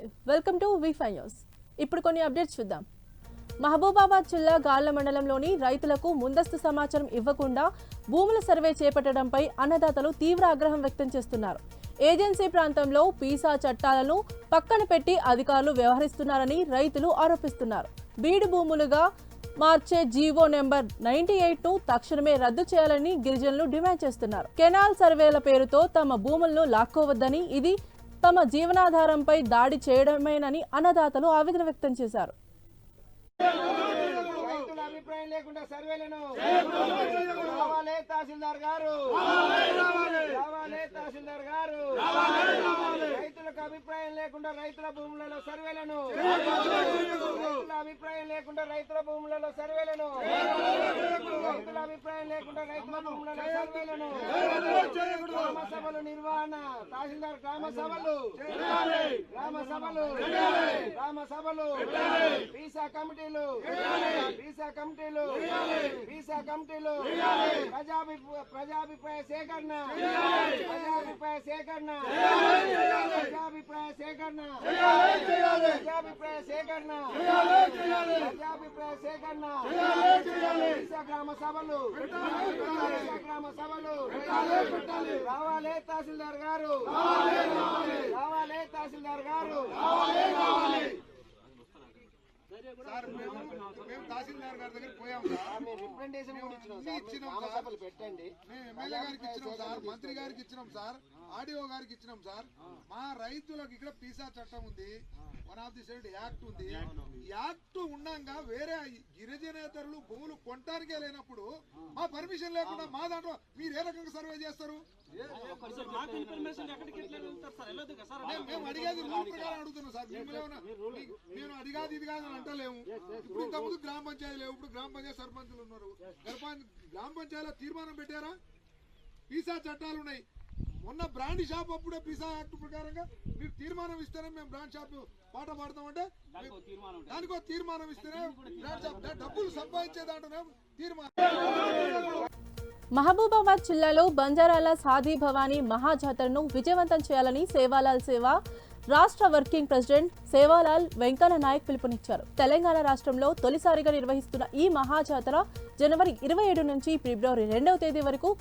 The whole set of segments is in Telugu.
Live welcome to V5 news. ఇప్పుడు కొన్ని అప్డేట్స్ చూద్దాం. మహబూబాబాద్ జిల్లా గాళ్ల మండలంలోని రైతులకు ముందస్తు సమాచారం ఇవ్వకుండా భూముల సర్వే చేపట్టడంపై అన్నదాతలు తీవ్ర ఆగ్రహం వ్యక్తం చేస్తున్నారు. ఏజెన్సీ ప్రాంతంలో పీసా చట్టాలను పక్కన పెట్టి అధికారులు వ్యవహరిస్తున్నారని రైతులు ఆరోపిస్తున్నారు. బీడు భూములుగా మార్చే జీవో నెంబర్ 98 ను తక్షణమే రద్దు చేయాలని గిరిజనులు డిమాండ్ చేస్తున్నారు. కెనాల్ సర్వేల పేరుతో తమ భూములను లాక్కోవద్దని, ఇది తమ జీవనాధారంపై దాడి చేయడమేనని అన్నదాతలు ఆవేదన వ్యక్తం చేశారు. అభిప్రాయం లేకుండా సర్వేలను రావాలే తహసీల్దార్ గారు, రావాలే తహసీల్దార్ గారు. రైతులకు అభిప్రాయం లేకుండా రైతుల భూములలో సర్వేలను, రైతుల అభిప్రాయం లేకుండా రైతుల భూములలో సర్వేలను, రైతుల అభిప్రాయం లేకుండా రైతుల భూములలో సర్వేలను. గ్రామ సభలు నిర్వహణ, తహసీల్దార్ గ్రామ సభలు, గ్రామ సభలు, గ్రామ సభలు, పీసా కమిటీలు, పీసా కమిటీలు, పీసా కమిటీలు, ప్రజాభిప్రాయ సేకరణ, ప్రజాభిప్రాయ సేకరణ, ప్రజాభిప్రాయ సేకరణ, ప్రజాభిప్రాయ సేకరణ, ప్రజాభిప్రాయ సేకరణ. పీసా గ్రామ సభలు, పీసా గ్రామ సభలు. రావాలే తహసీల్దార్ గారు, రావాలే తహసీల్దార్ గారు. సార్ మేము తహసీల్దార్ గారి దగ్గర పోయాం సార్, రిప్రజెంటేషన్ కూడా ఇచ్చినాం సార్, పెట్టండి. మేము ఎమ్మెల్యే గారికి ఇచ్చినాం సార్, మంత్రి గారికి ఇచ్చినాం సార్, ఆర్డీఓ గారికి ఇచ్చినాం సార్. మా రైతులకు ఇక్కడ పీసా చట్టం ఉంది, 1 ఆఫ్ ది 7 యాక్ట్ ఉంది. యాక్ట్ ఉండగా వేరే గిరిజనేతరులు భూములు కొనటానికే లేనప్పుడు మా పర్మిషన్ లేకుండా మా దాంట్లో మీరు ఏ రకంగా సర్వే చేస్తారు? మేము అడిగేది రూల్ ప్రకారం అడుగుతున్నాం సార్. మేము అడిగాది ఇది కాదు అని అంటలేము. ఇప్పుడు ఇంతకుముందు గ్రామ పంచాయతీ లేవు, ఇప్పుడు గ్రామ పంచాయతీ సర్పంచులు ఉన్నారు. గ్రామ పంచాయతీలో తీర్మానం పెట్టారా? పీసా చట్టాలు ఉన్నాయి. మొన్న బ్రాండ్ షాప్ అప్పుడే పీసా యాక్ట్ ప్రకారంగా మీరు తీర్మానం ఇస్తేనే మేము బ్రాండ్ షాప్ పాట పాడతామంటే దానికో తీర్మానం ఇస్తేనే బ్రాండ్ షాప్ డబ్బులు సంపాదించే దాంట్లోనే తీర్మానం. మహబూబాబాద్ జిల్లాలో బంజారాల సాది భవానీ మహాజాతరను విజయవంతం చేయాలని సేవాలాల్ సేవ రాష్ట్ర వర్కింగ్ ప్రెసిడెంట్ సేవాలాల్ వెంకన్న నాయక్ పిలుపునిచ్చారు. తెలంగాణ రాష్ట్రంలో తొలిసారిగా నిర్వహిస్తున్న ఈ మహాజాతర జనవరి 27 నుంచి ఫిబ్రవరి 2వ తేదీ వరకు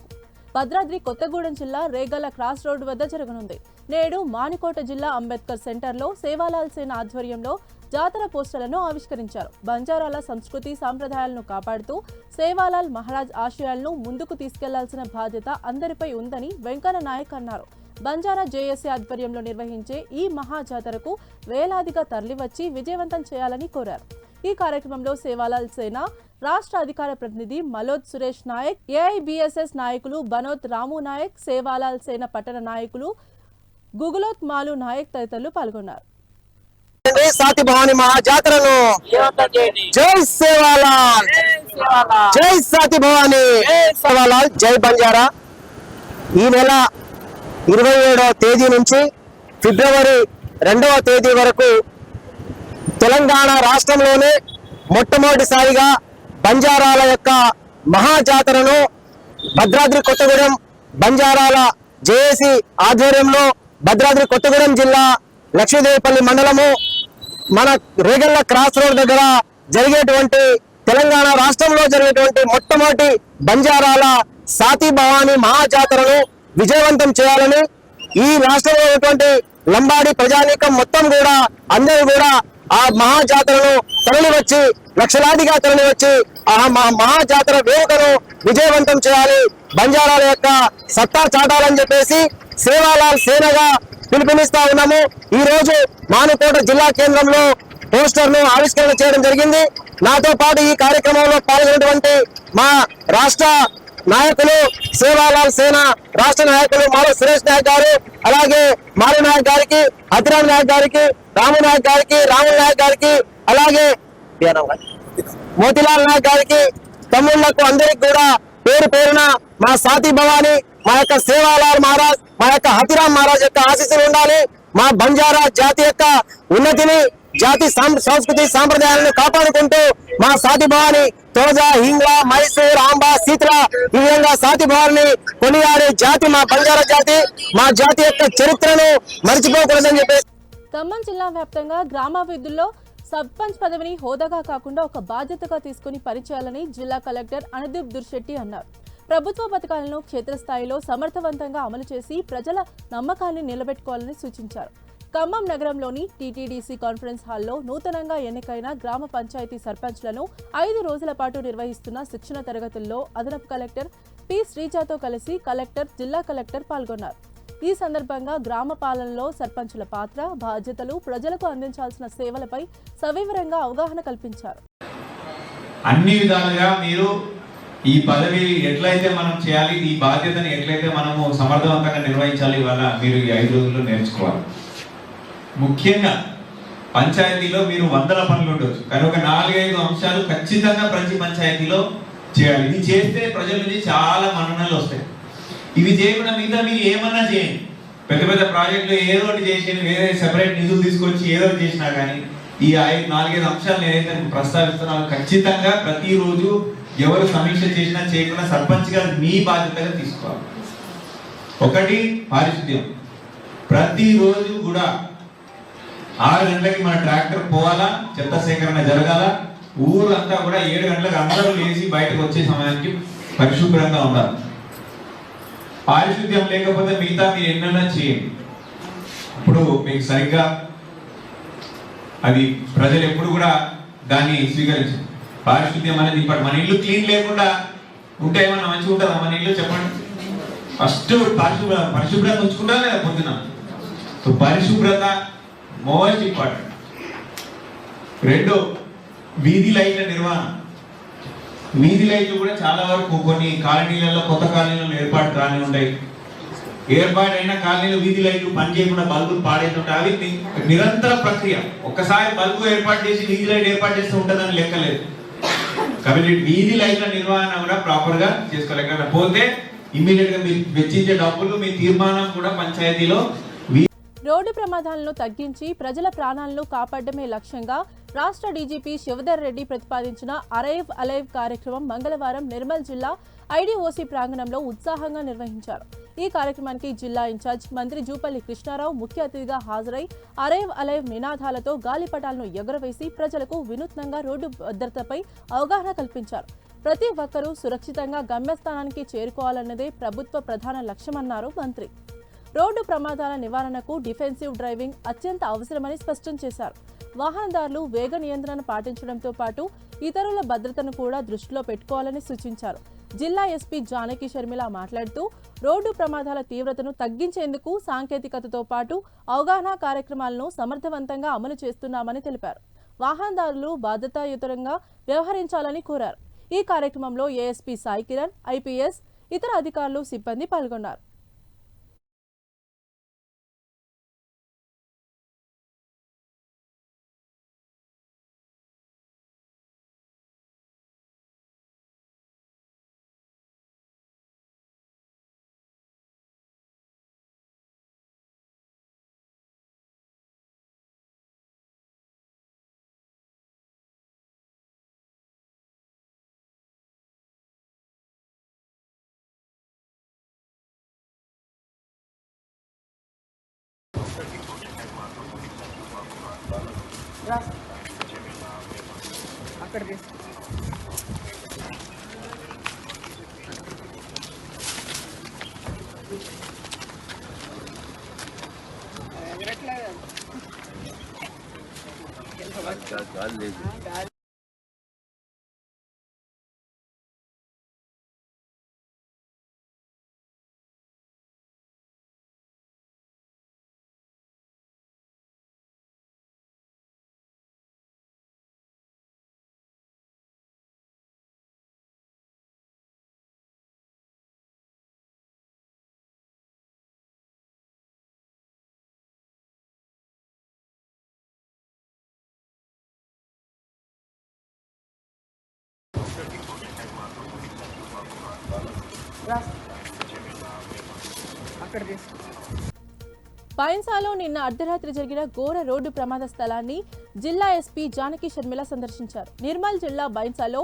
భద్రాద్రి కొత్తగూడెం జిల్లా రేగల క్రాస్ రోడ్ వద్ద జరగనుంది. నేడు మానికోట జిల్లా అంబేద్కర్ సెంటర్లో సేవాలాల్ సేన ఆధ్వర్యంలో జాతర పోస్టర్లను ఆవిష్కరించారు. బంజారాల సంస్కృతి సాంప్రదాయాలను కాపాడుతూ సేవాలాల్ మహారాజ్ ఆశయాలను ముందుకు తీసుకెళ్లాల్సిన బాధ్యత అందరిపై ఉందని వెంకన్న నాయక్ అన్నారు. బంజారా జేఏసీ ఆధ్వర్యంలో నిర్వహించే ఈ మహాజాతరకు వేలాదిగా తరలివచ్చి విజయవంతం చేయాలని కోరారు. ఈ కార్యక్రమంలో సేవాలాల్ సేన రాష్ట్ర అధికార ప్రతినిధి మలోద్ సురేష్ నాయక్, ఏఐబిఎస్ఎస్ నాయకులు బనోత్ రాము నాయక్, సేవాలాల్ సేన పట్టణ నాయకులు గుగులోత్ మాలు నాయక్ తదితరులు పాల్గొన్నారు. సాతి భవానీ మహాజాతరను జై సేవాలాల్, జై సాతి భవానీ, సేవాలాల్, జై బంజారా. ఈ నెల 27వ తేదీ నుంచి ఫిబ్రవరి 2వ తేదీ వరకు తెలంగాణ రాష్ట్రంలోనే మొట్టమొదటిసారిగా బంజారాల యొక్క మహాజాతరను భద్రాద్రి కొత్తగూడెం బంజారాల జేఏసీ ఆధ్వర్యంలో భద్రాద్రి కొత్తగూడెం జిల్లా లక్ష్మీదేవిపల్లి మండలము మన రేగల్ల క్రాస్ రోడ్ దగ్గర జరిగేటువంటి తెలంగాణ రాష్ట్రంలో జరిగేటువంటి మొట్టమొదటి బంజారాల సాతి భవానీ మహాజాతరను విజయవంతం చేయాలని ఈ రాష్ట్రంలో ఉన్నటువంటి లంబాడి ప్రజానీకం మొత్తం కూడా అందరూ కూడా ఆ మహాజాతరను తరలివచ్చి లక్షలాదిగా తరలివచ్చి ఆ మహాజాతర వేడుకను విజయవంతం చేయాలి, బంజారాల యొక్క సత్తా చాటాలని చెప్పేసి సేవాలాల్ సేనగా పిలుపునిస్తా ఉన్నాము. ఈ రోజు మానుకోట జిల్లా కేంద్రంలో పోస్టర్ ను ఆవిష్కరణ చేయడం జరిగింది. నాతో పాటు ఈ కార్యక్రమంలో పాల్గొన్నటువంటి మా రాష్ట్ర నాయకులు, సేవాలాల్ సేన రాష్ట్ర నాయకులు మాలో సురేష్ నాయక్ గారు, అలాగే మాలు నాయక్ గారికి, అతిరామ్ నాయక్ గారికి, రాము నాయక్ గారికి, రాముల్ నాయక్ గారికి, అలాగే మోతిలాల్ నాయక్ గారికి, తమ్ముళ్లకు అందరికి కూడా పేరు పేరున మా సాతి భవానీ, మా యొక్క సేవాలాల్ మహారాజ్, మా యొక్క హతిరామ్ మహారాజ్ యొక్క ఆశీస్సులు ఉండాలి. మా బంజారా జాతి యొక్క ఉన్నతిని, జాతి సంస్కృతి సాంప్రదాయాలను కాపాడుకుంటూ మా సాతి భవానీ తోజా, హింగ్లా, మైసూర్, ఆంబా, శీతల ఈ విధంగా సాతి భవానీ కొనియాడే జాతి మా బంజారా జాతి. మా జాతి యొక్క చరిత్రను మర్చిపోకూడదని చెప్పేసి ఖమ్మం జిల్లా వ్యాప్తంగా గ్రామాభివృద్ధిలో సర్పంచ్ పదవిని హోదాగా కాకుండా ఒక బాధ్యతగా తీసుకుని పనిచేయాలని జిల్లా కలెక్టర్ అనుదీప్ దుర్శెట్టి అన్నారు. ప్రభుత్వ పథకాలను క్షేత్రస్థాయిలో సమర్థవంతంగా అమలు చేసి ప్రజల నమ్మకాన్ని నిలబెట్టుకోవాలని సూచించారు. ఖమ్మం నగరంలోని టీటీడీసీ కాన్ఫరెన్స్ హాల్లో నూతనంగా ఎన్నికైన గ్రామ పంచాయతీ సర్పంచ్లను 5 రోజుల పాటు నిర్వహిస్తున్న శిక్షణ తరగతుల్లో అదనపు కలెక్టర్ పి శ్రీజాతో కలిసి కలెక్టర్, జిల్లా కలెక్టర్ పాల్గొన్నారు. ఈ సందర్భంగా గ్రామ పాలనలో సర్పంచుల పాత్ర, బాధ్యతలు, ప్రజలకు అందించాల్సిన సేవలపై సవివరంగా అవగాహన కల్పించారు. అన్ని విధాలుగా మీరు ఈ పదవి ఎట్లయితే మనం చేయాలి, ఈ బాధ్యతని ఎట్లయితే మనము సమర్థవంతంగా నిర్వహించాలి, ఇవాళ మీరు ఈ 5 రోజుల్లో నేర్చుకోవాలి. ముఖ్యంగా పంచాయతీలో మీరు 100 పనులు ఉండొచ్చు, కానీ ఒక 4-5 అంశాలు ఖచ్చితంగా ప్రతి పంచాయతీలో చేయాలి. ఇది చేస్తే ప్రజల నుంచి చాలా మన్ననలు వస్తాయి. ఇవి చేయకుండా మిగతా మీరు ఏమన్నా చేయండి, పెద్ద పెద్ద ప్రాజెక్టులు ఏదో ఒకటి చేసి వేరే సెపరేట్ నిధులు తీసుకొచ్చి ఏదో ఒకటి చేసినా కానీ ఈ 4-5 అంశాలు నేనైతే ప్రస్తావిస్తున్నాను. ఖచ్చితంగా ప్రతిరోజు ఎవరు సమీక్ష చేసినా చేయకుండా సర్పంచ్ గారు మీ బాధ్యతగా తీసుకోవాలి. ఒకటి, పారిశుద్ధ్యం. ప్రతిరోజు కూడా 6 గంటలకి మన ట్రాక్టర్ పోవాలా, చెత్త సేకరణ జరగాల. ఊరంతా కూడా 7 గంటలకు అందరూ లేచి బయటకు వచ్చే సమయానికి పరిశుభ్రంగా ఉండాలి. పారిశుద్ధ్యం లేకపోతే మిగతా మీరు ఎన్నైనా చేయండి. ఇప్పుడు మీకు సరిగ్గా అది ప్రజలు ఎప్పుడు కూడా దాన్ని స్వీకరించారు. పారిశుద్ధ్యం అనేది ఇప్పుడు మన ఇల్లు క్లీన్ లేకుండా ఉంటే ఏమన్నా మంచిగా ఉంటుందా? మన ఇల్లు చెప్పండి. ఫస్ట్ పరిశుభ్రత ఉంచుకుంటా లేదా పొద్దున? సో పరిశుభ్రత మోస్ట్ ఇంపార్టెంట్. 2, వీధి లైట్ల నిర్వహణ. వీధి లైట్లు కూడా చాలా వరకు కొన్ని కాలనీలలో, కొత్త కాలనీలలో ఏర్పాటు కాని ఉంటాయి. ఏర్పాటైన కాలనీలో వీధి లైట్లు పని చేయకుండా బల్బులు పాడేస్తుంటాయి. అవి నిరంతర ప్రక్రియ. ఒక్కసారి బల్బు ఏర్పాటు చేసి వీధి లైట్ ఏర్పాటు చేస్తూ ఉంటుందని లెక్కలేదు. కాబట్టి వీధి లైట్ల నిర్వహణ కూడా ప్రాపర్ గా చేసుకోలేక పోతే ఇమ్మీడియట్ గా మీరు వెచ్చించే డబ్బులు మీ తీర్మానం కూడా పంచాయతీలో. రోడ్డు ప్రమాదాలను తగ్గించి ప్రజల ప్రాణాలను కాపాడమే లక్ష్యంగా రాష్ట్ర డీజీపీ శివధర్ రెడ్డి ప్రతిపాదించిన అరైవ్ అలైవ్ కార్యక్రమం మంగళవారం నిర్మల్ జిల్లా ఐడీఓసీ ప్రాంగణంలో ఉత్సాహంగా నిర్వహించారు. ఈ కార్యక్రమానికి జిల్లా ఇన్ఛార్జ్ మంత్రి జూపల్లి కృష్ణారావు ముఖ్య అతిథిగా హాజరై అరైవ్ అలైవ్ నినాదాలతో గాలిపటాలను ఎగురవేసి ప్రజలకు వినూత్నంగా రోడ్డు భద్రతపై అవగాహన కల్పించారు. ప్రతి ఒక్కరూ సురక్షితంగా గమ్యస్థానానికి చేరుకోవాలన్నదే ప్రభుత్వ ప్రధాన లక్ష్యమన్నారు మంత్రి. రోడ్డు ప్రమాదాల నివారణకు డిఫెన్సివ్ డ్రైవింగ్ అత్యంత అవసరమని స్పష్టం చేశారు. వాహనదారులు వేగ నియంత్రణ పాటించడంతో పాటు ఇతరుల భద్రతను కూడా దృష్టిలో పెట్టుకోవాలని సూచించారు. జిల్లా ఎస్పీ జానకి షర్మిల మాట్లాడుతూ రోడ్డు ప్రమాదాల తీవ్రతను తగ్గించేందుకు సాంకేతికతతో పాటు అవగాహన కార్యక్రమాలను సమర్థవంతంగా అమలు చేస్తున్నామని తెలిపారు. వాహనదారులు బాధ్యతాయుతంగా వ్యవహరించాలని కోరారు. ఈ కార్యక్రమంలో ఏఎస్పీ సాయి కిరణ్, ఐపీఎస్, ఇతర అధికారులు, సిబ్బంది పాల్గొన్నారు. బైన్సాలో నిన్న అర్ధరాత్రి జరిగిన ఘోర రోడ్డు ప్రమాద స్థలాన్ని జిల్లా ఎస్పీ జానకి షర్మిల సందర్శించారు. నిర్మల్ జిల్లా బైన్సాలో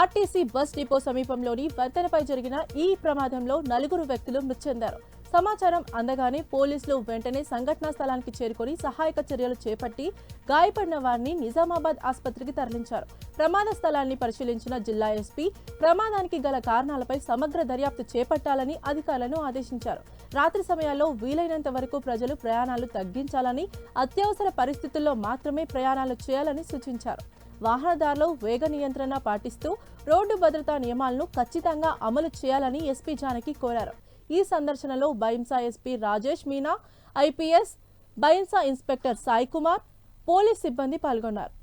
ఆర్టీసీ బస్ డిపో సమీపంలోని వంతెనపై జరిగిన ఈ ప్రమాదంలో 4 వ్యక్తులు మృతి చెందారు. సమాచారం అందగానే పోలీసులు వెంటనే సంఘటనా స్థలానికి చేరుకొని సహాయక చర్యలు చేపట్టి గాయపడిన వారిని నిజామాబాద్ ఆసుపత్రికి తరలించారు. ప్రమాద స్థలాన్ని పరిశీలించిన జిల్లా ఎస్పీ ప్రమాదానికి గల కారణాలపై సమగ్ర దర్యాప్తు చేపట్టాలని అధికారులను ఆదేశించారు. రాత్రి సమయాల్లో వీలైనంత వరకు ప్రజలు ప్రయాణాలు తగ్గించాలని, అత్యవసర పరిస్థితుల్లో మాత్రమే ప్రయాణాలు చేయాలని సూచించారు. వాహనదారులు వేగ నియంత్రణ పాటిస్తూ రోడ్డు భద్రతా నియమాలను ఖచ్చితంగా అమలు చేయాలని ఎస్పీ జానకి కోరారు. ఈ సందర్శనలో Bhainsa SP Rajesh Meena, IPS Bhainsa inspector Sai Kumar, police సిబ్బంది పాల్గొన్నారు.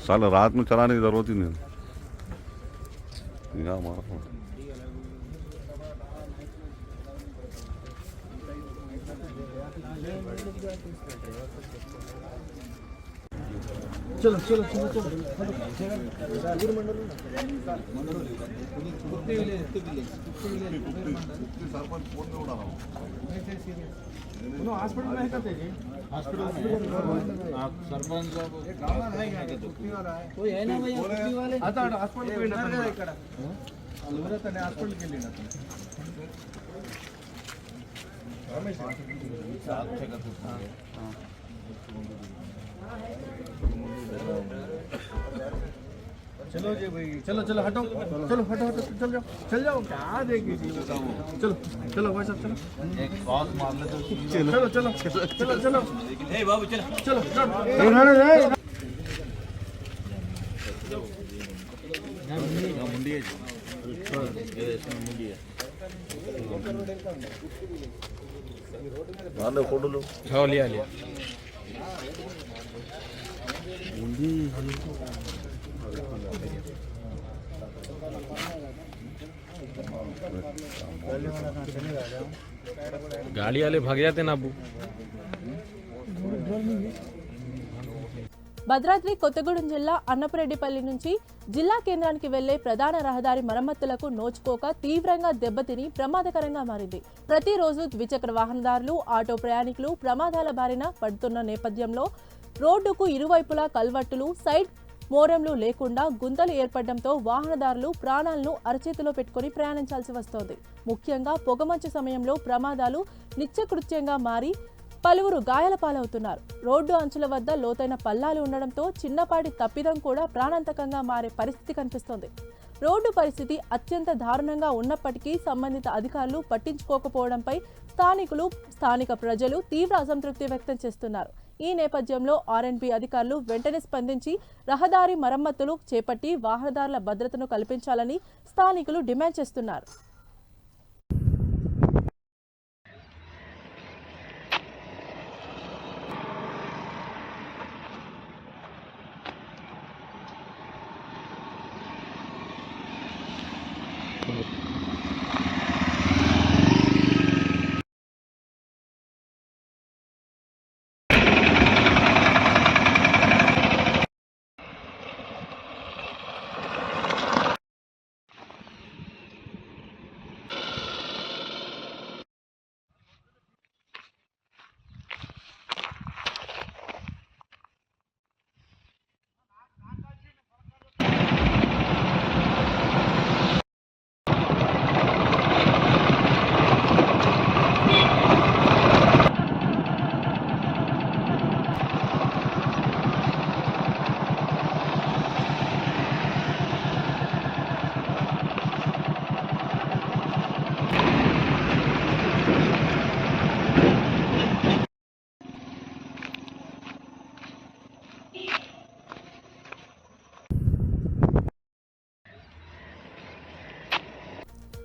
साला रात में चलाने की जरूरत ही नहीं यहाँ हमारा चलो चलो चलो चलो हॉस्पिटल में है जी हॉस्पिटल सरपंच कोई है ना भैया कुट्टी वाले आता हॉस्पिटल को వెళ్ళినా ఇక్కడ అలవరతనే హాస్పిటల్ కి వెళ్ళినా రమేష్ चलो जी भाई चलो चलो हटो चलो हटो हटो चल जाओ क्या देगी जी चलो चलो भाई साहब चलो एक बात मार ले तो चलो चलो चलो चलो ए बाबू चलो चलो फोटो लो लिया लिया गाड़ी वाले भाग जाते ना अबू। భద్రాద్రి కొత్తగూడెం జిల్లా అన్నపరెడ్డిపల్లి నుంచి జిల్లా కేంద్రానికి వెళ్లే ప్రధాన రహదారి మరమ్మతులకు నోచుకోక తీవ్రంగా దెబ్బతిని ప్రమాదకరంగా మారింది. ప్రతిరోజు ద్విచక్ర వాహనదారులు, ఆటో ప్రయాణికులు ప్రమాదాల బారిన పడుతున్న నేపథ్యంలో రోడ్డుకు ఇరువైపులా కల్వర్టులు, సైడ్ మోరంలు లేకుండా గుంతలు ఏర్పడడంతో వాహనదారులు ప్రాణాలను అరచేతిలో పెట్టుకుని ప్రయాణించాల్సి వస్తోంది. ముఖ్యంగా పొగమంచు సమయంలో ప్రమాదాలు నిత్యకృత్యంగా మారి పలువురు గాయాల పాలవుతున్నారు. రోడ్డు అంచుల వద్ద లోతైన పల్లాలు ఉండడంతో చిన్నపాటి తప్పిదం కూడా ప్రాణాంతకంగా మారే పరిస్థితి కనిపిస్తోంది. రోడ్డు పరిస్థితి అత్యంత దారుణంగా ఉన్నప్పటికీ సంబంధిత అధికారులు పట్టించుకోకపోవడంపై స్థానిక ప్రజలు తీవ్ర అసంతృప్తి వ్యక్తం చేస్తున్నారు. ఈ నేపథ్యంలో ఆర్ఎండ్బి అధికారులు వెంటనే స్పందించి రహదారి మరమ్మతులు చేపట్టి వాహనదారుల భద్రతను కల్పించాలని స్థానికులు డిమాండ్ చేస్తున్నారు.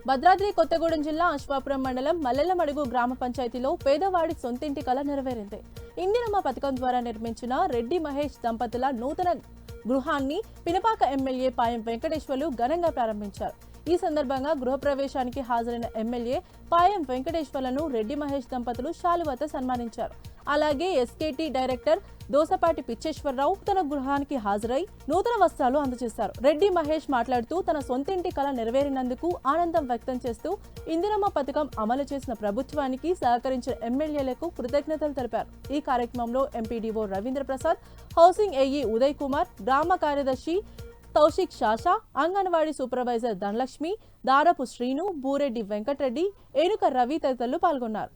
భద్రాద్రి కొత్తగూడెం జిల్లా అశ్వాపురం మండలం మల్లెలమడుగు గ్రామ పంచాయతీలో పేదవాడి సొంతింటి కల నెరవేరింది. ఇందిరమ్మ పథకం ద్వారా నిర్మించిన రెడ్డి మహేష్ దంపతుల నూతన గృహాన్ని పినపాక ఎమ్మెల్యే పాయం వెంకటేశ్వర్లు ఘనంగా ప్రారంభించారు. ఈ సందర్భంగా గృహప్రవేశానికి హాజరైన ఎమ్మెల్యే పాయం వెంకటేశ్వర్లను రెడ్డి మహేష్ దంపతులు శాలువాతో సన్మానించారు. అలాగే ఎస్కేటీ డైరెక్టర్ దోసపాటి పిచ్చేశ్వరరావు తన గృహానికి హాజరై నూతన వస్త్రాలు అందజేశారు. రెడ్డి మహేష్ మాట్లాడుతూ తన సొంతింటి కల నెరవేరినందుకు ఆనందం వ్యక్తం చేస్తూ ఇందిరమ్మ పథకం అమలు చేసిన ప్రభుత్వానికి సహకరించిన ఎమ్మెల్యేలకు కృతజ్ఞతలు తెలిపారు. ఈ కార్యక్రమంలో MPDO Ravindra Prasad, housing AE Uday Kumar, గ్రామ కార్యదర్శి తౌషిక్ షాషా, అంగన్వాడీ సూపర్వైజర్ ధనలక్ష్మి, దారపు శ్రీను, బూరెడ్డి వెంకటరెడ్డి, ఏనుక రవి తదితరులు పాల్గొన్నారు.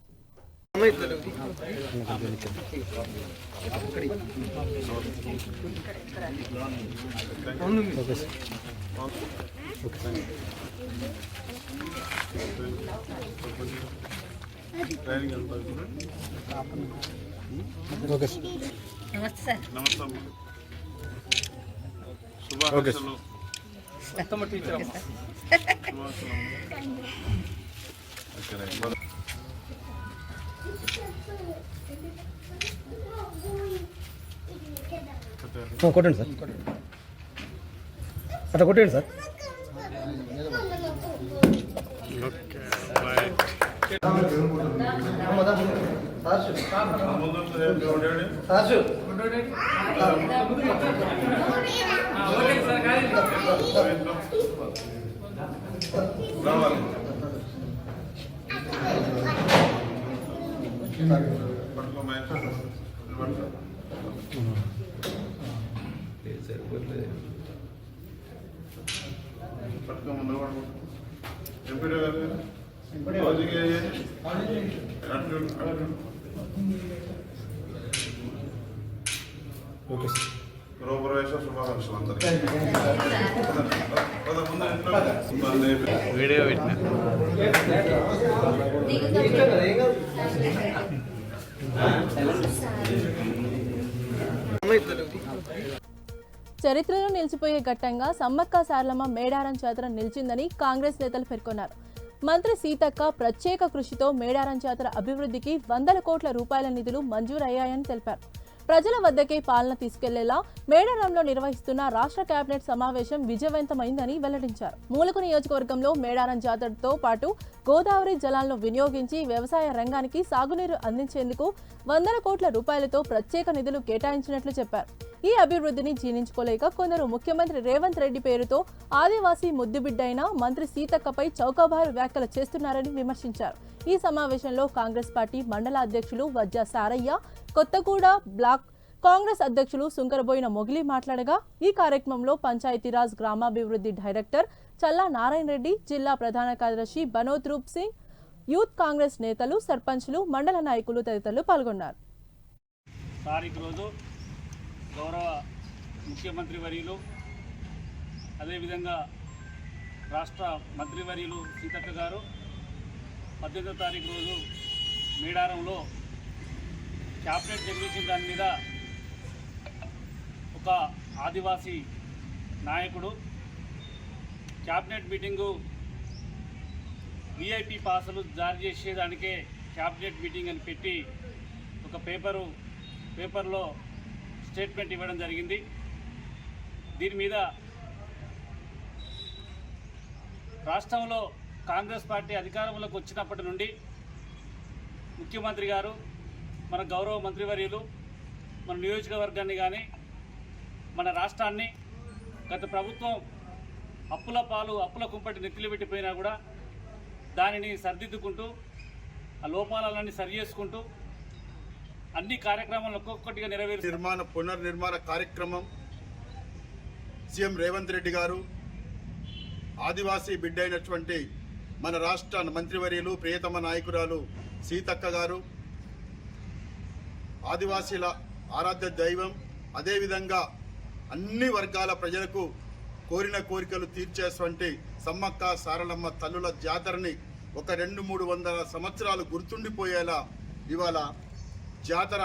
కొట్టండి సార్, అట్లా కొట్టండి సార్. గృహప్రవేశ శుభాకాంక్షలు అందరికీ. వీడియో పెట్టిన చరిత్రలో నిలిచిపోయే ఘట్టంగా సమ్మక్క సారలమ్మ మేడారం జాతర నిలిచిందని కాంగ్రెస్ నేతలు పేర్కొన్నారు. మంత్రి సీతక్క ప్రత్యేక కృషితో మేడారం జాతర అభివృద్ధికి 100 కోట్ల రూపాయల నిధులు మంజూరయ్యాయని తెలిపారు. ప్రజల వద్దకే పాలన తీసుకెళ్లేలా మేడారంలో నిర్వహిస్తున్న రాష్ట్ర కేబినెట్ సమావేశం విజయవంతమైందని వెల్లడించారు. మూలక నియోజకవర్గంలో మేడారం జాతరతో పాటు గోదావరి జలాలను వినియోగించి వ్యవసాయ రంగానికి సాగునీరు అందించేందుకు 100 కోట్ల రూపాయలతో ప్రత్యేక నిధులు కేటాయించినట్లు చెప్పారు. ఈ అభివృద్ధిని జీర్ణించుకోలేక కొందరు ముఖ్యమంత్రి రేవంత్ రెడ్డి పేరుతో ఆదివాసీ ముద్దుబిడ్డైన మంత్రి సీతక్కపై చౌకబారు వ్యాఖ్యలు చేస్తున్నారని విమర్శించారు. ఈ సమావేశంలో కాంగ్రెస్ పార్టీ మండల అధ్యక్షులు వజ్జ సారయ్య, కొత్తగూడ బ్లాక్ కాంగ్రెస్ అధ్యక్షులు సుంకరబోయిన మొగిలి మాట్లాడగా, ఈ కార్యక్రమంలో పంచాయతీరాజ్ గ్రామాభివృద్ధి డైరెక్టర్ చల్లా నారాయణ రెడ్డి, జిల్లా ప్రధాన కార్యదర్శి బనోద్ రూప్ సింగ్, యూత్ కాంగ్రెస్ నేతలు, సర్పంచ్లు, మండల నాయకులు తదితరులు పాల్గొన్నారు. గౌరవ ముఖ్యమంత్రి వర్యులు, అదేవిధంగా రాష్ట్ర మంత్రివర్యులు సీతక్క గారు 18వ తారీఖు రోజు మేడారంలో క్యాబినెట్ నిర్వహించిన దాని మీద ఒక ఆదివాసీ నాయకుడు క్యాబినెట్ మీటింగు విఐపి పాసులు జారీ చేసేదానికే క్యాబినెట్ మీటింగ్ అని పెట్టి ఒక పేపర్లో స్టేట్మెంట్ ఇవ్వడం జరిగింది. దీని మీద రాష్ట్రంలో కాంగ్రెస్ పార్టీ అధికారంలోకి వచ్చినప్పటి నుండి ముఖ్యమంత్రి గారు, మన గౌరవ మంత్రివర్యులు మన నియోజకవర్గాన్ని కానీ మన రాష్ట్రాన్ని గత ప్రభుత్వం అప్పుల కుంపటి నెత్తిలు పెట్టిపోయినా కూడా దానిని సరిదిద్దుకుంటూ ఆ లోపాలన్నీ సరి చేసుకుంటూ అన్ని కార్యక్రమాలను ఒక్కొక్కటిగా పునర్నిర్మాణ కార్యక్రమం సీఎం రేవంత్ రెడ్డి గారు ఆదివాసీ బిడ్డ అయినటువంటి మన రాష్ట్ర మంత్రివర్యులు ప్రియతమ నాయకురాలు సీతక్క గారు, ఆదివాసీల ఆరాధ్య దైవం, అదేవిధంగా అన్ని వర్గాల ప్రజలకు కోరిన కోరికలు తీర్చేటువంటి సమ్మక్క సారలమ్మ తల్లుల జాతరని ఒక 200-300 సంవత్సరాలు గుర్తుండిపోయేలా ఇవాళ జాతర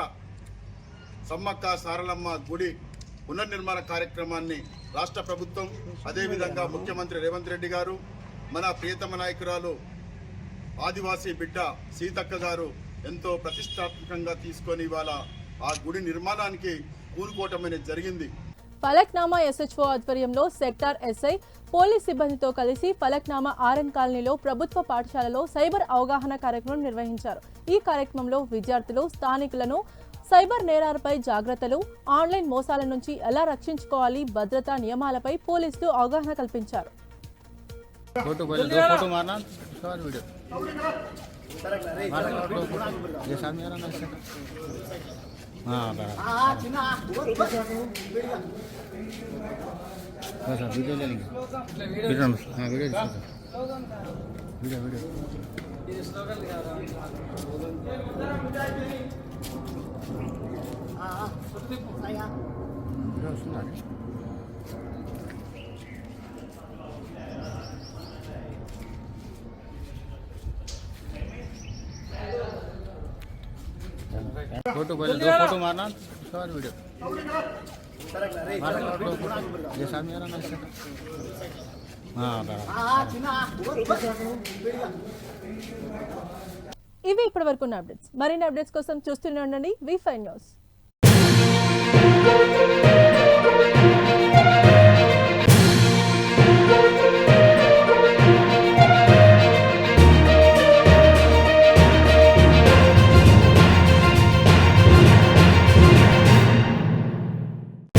సమ్మక్క సారలమ్మ గుడి పునర్నిర్మాణ కార్యక్రమాన్ని రాష్ట్ర ప్రభుత్వం, అదేవిధంగా ముఖ్యమంత్రి రేవంత్ రెడ్డి గారు, మన ప్రియతమ నాయకురాలు ఆదివాసీ బిడ్డ సీతక్క గారు ఎంతో ప్రతిష్టాత్మకంగా తీసుకొని ఇవాళ ఆ గుడి నిర్మాణానికి పూనుకోవటం అనేది జరిగింది. ఫలక్నామా ఎస్హెచ్ఓ ఆధ్వర్యంలో సెక్టార్ ఎస్ఐ పోలీస్ సిబ్బందితో కలిసి ఫలక్నామా ఆర్ఎన్ కాలనీలో ప్రభుత్వ పాఠశాలలో సైబర్ అవగాహన కార్యక్రమం నిర్వహించారు. ఈ కార్యక్రమంలో విద్యార్థులు స్థానికులను సైబర్ నేరాలపై జాగ్రత్తలు, ఆన్లైన్ మోసాల నుంచి ఎలా రక్షించుకోవాలి, భద్రతా నియమాలపై పోలీసులు అవగాహన కల్పించారు. फोटो पहले 2 फोटो मारना और वीडियो ये सामने आ रहा ना ఇవి ఇప్పటివరకు ఉన్న అప్డేట్స్. మరిన్ని అప్డేట్స్ కోసం చూస్తూనే ఉండండి వి5 న్యూస్.